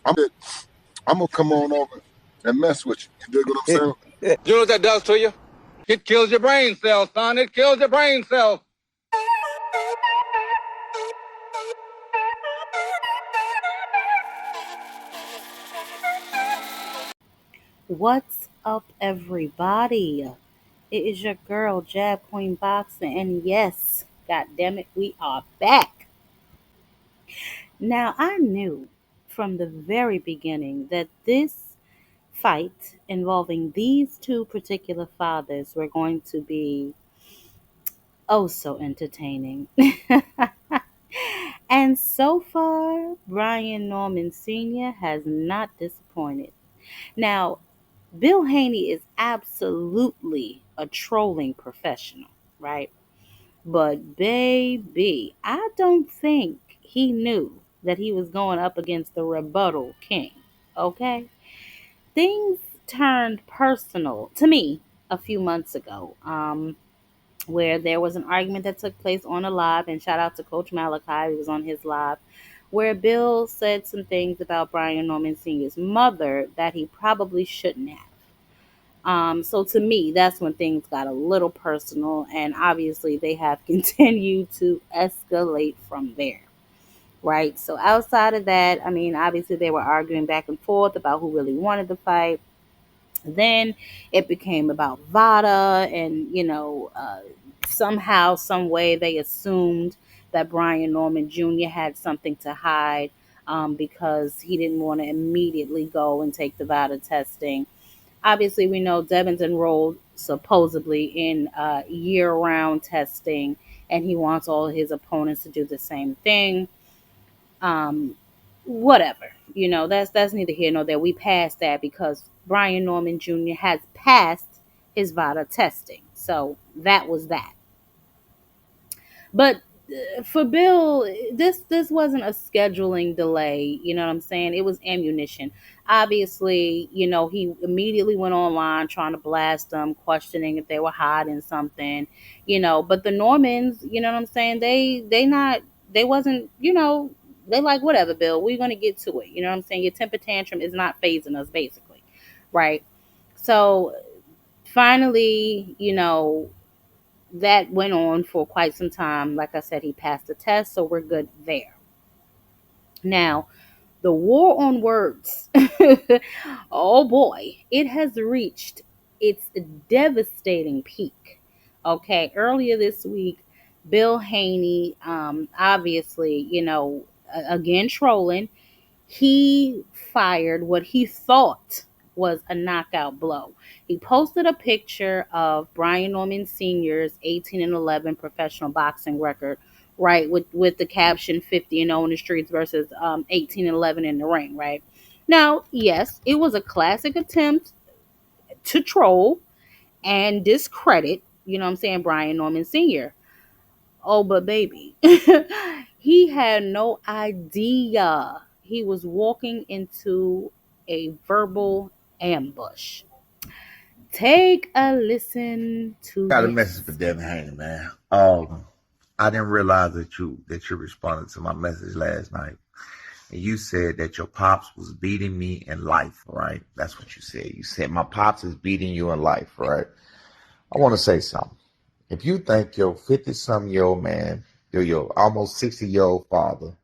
I'm gonna come on over and mess with you. You dig what I'm saying? You know what that does to you? It kills your brain cells, son. It kills your brain cells. What's up, everybody? It is your girl, Jab Queen Boxer, and yes, god damn it, we are back. Now, I knew from the very beginning that this fight involving these two particular fathers were going to be oh so entertaining. And so far, Brian Norman Sr. has not disappointed. Now, Bill Haney is absolutely a trolling professional, right? But baby, I don't think he knew that he was going up against the rebuttal king. Okay? Things turned personal to me a few months ago. Where there was an argument that took place on a live, and shout out to Coach Malachi, he was on his live, where Bill said some things about Brian Norman Sr.'s mother that he probably shouldn't have. So to me, that's when things got a little personal, and obviously they have continued to escalate from there. Right. So outside of that, I mean, obviously they were arguing back and forth about who really wanted the fight. Then it became about Vada, and somehow, some way, they assumed that Brian Norman Jr. had something to hide because he didn't want to immediately go and take the Vada testing. Obviously, we know Devin's enrolled supposedly in year-round testing, and he wants all his opponents to do the same thing. Um, Whatever, that's neither here nor there. We passed that because Brian Norman Jr. has passed his VADA testing, so that was that. But for Bill, this wasn't a scheduling delay. You know what I'm saying? It was ammunition. Obviously, he immediately went online trying to blast them, questioning if they were hiding something. But the Normans, you know what I'm saying? They wasn't. They like, whatever, Bill. We're gonna get to it. You know what I'm saying? Your temper tantrum is not phasing us, basically, right? So finally, that went on for quite some time. Like I said, he passed the test, so we're good there. Now, the war on words, oh boy, it has reached its devastating peak. Okay, earlier this week, Bill Haney, obviously, again trolling, he fired what he thought was a knockout blow. He posted a picture of Brian Norman Sr.'s 18-11 professional boxing record, right, with the caption 50-0 in the streets versus 18-11 in the ring, right? Now, yes, it was a classic attempt to troll and discredit, what I'm saying, Brian Norman Sr. Oh, but baby, he had no idea he was walking into a verbal ambush. Take a listen to Got a this. message for Devin Haney, man. I didn't realize that you responded to my message last night. And you said that your pops was beating me in life, right? That's what you said. You said my pops is beating you in life, right? I want to say something. If you think your 50-something-year-old man, your almost 60-year-old father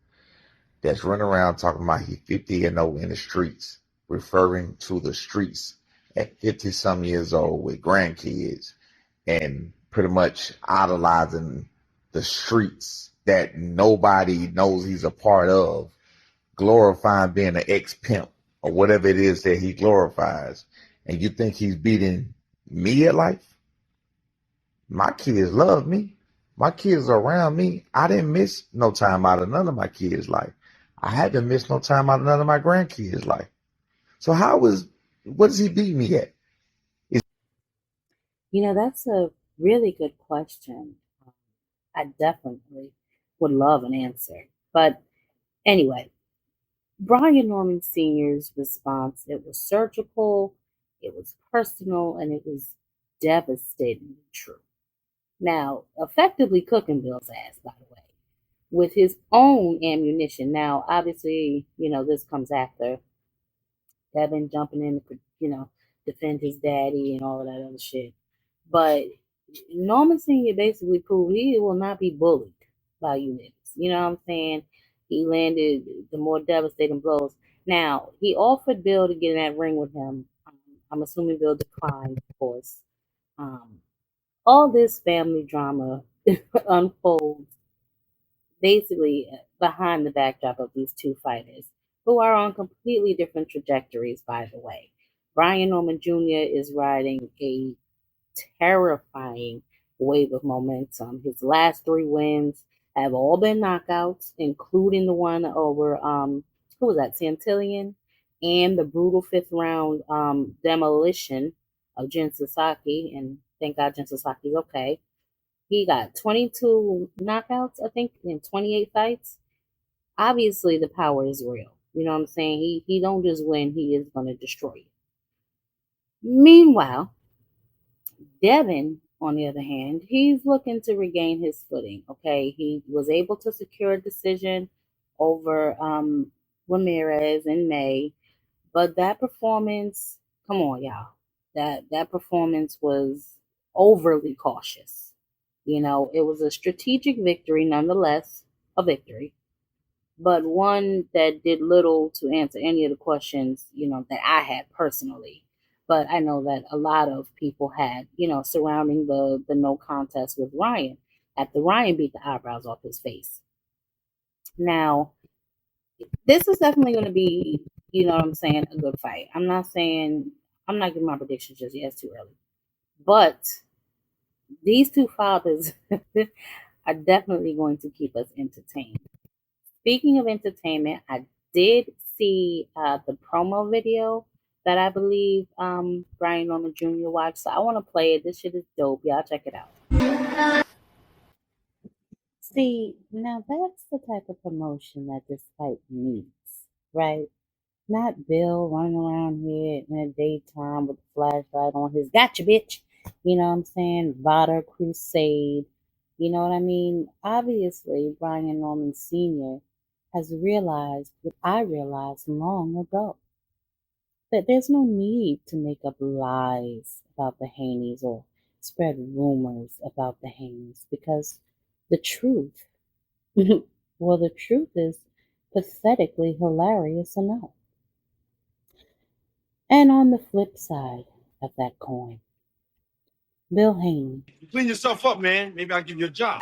that's running around talking about he's 50 and old in the streets, referring to the streets at 50-some years old with grandkids, and pretty much idolizing the streets that nobody knows he's a part of, glorifying being an ex-pimp or whatever it is that he glorifies, and you think he's beating me at life? My kids love me. My kids are around me. I didn't miss no time out of none of my kids' life. I haven't missed no time out of none of my grandkids' life. So what does he beat me at? That's a really good question. I definitely would love an answer. But anyway, Brian Norman Sr.'s response, it was surgical, it was personal, and it was devastatingly true. Now, effectively cooking Bill's ass, by the way, with his own ammunition. Now, obviously, this comes after. Devin jumping in to, defend his daddy and all of that other shit. But Norman Sr. basically proved he will not be bullied by you niggas. You know what I'm saying? He landed the more devastating blows. Now, he offered Bill to get in that ring with him. I'm assuming Bill declined, of course. Um, all this family drama unfolds basically behind the backdrop of these two fighters who are on completely different trajectories, by the way. Brian Norman Jr. is riding a terrifying wave of momentum. His last three wins have all been knockouts, including the one over who was that, Santillion, and the brutal fifth round demolition of Jin Sasaki. And thank God Jin Sasaki's okay. He got 22 knockouts, I think, in 28 fights. Obviously, the power is real. You know what I'm saying? He don't just win; he is going to destroy you. Meanwhile, Devin, on the other hand, he's looking to regain his footing. Okay, he was able to secure a decision over Ramirez in May, but that performance, come on, y'all, that performance was overly cautious. It was a strategic victory, nonetheless, a victory, but one that did little to answer any of the questions, that I had personally. But I know that a lot of people had, surrounding the no contest with Ryan, after Ryan beat the eyebrows off his face. Now, this is definitely going to be, you know what I'm saying, a good fight. I'm not giving my predictions just yet, it's too early. But these two fathers are definitely going to keep us entertained. Speaking of entertainment, I did see the promo video that I believe Brian Norman Jr. watched. So I want to play it. This shit is dope. Y'all check it out. See, now that's the type of promotion that this fight needs, right? Not Bill running around here in the daytime with a flashlight on his gotcha bitch. You know what I'm saying? Vada Crusade. You know what I mean? Obviously, Brian Norman Sr. has realized what I realized long ago. That there's no need to make up lies about the Haneys or spread rumors about the Haneys because the truth, well, the truth is pathetically hilarious enough. And on the flip side of that coin, Bill Haney. Clean yourself up, man. Maybe I'll give you a job.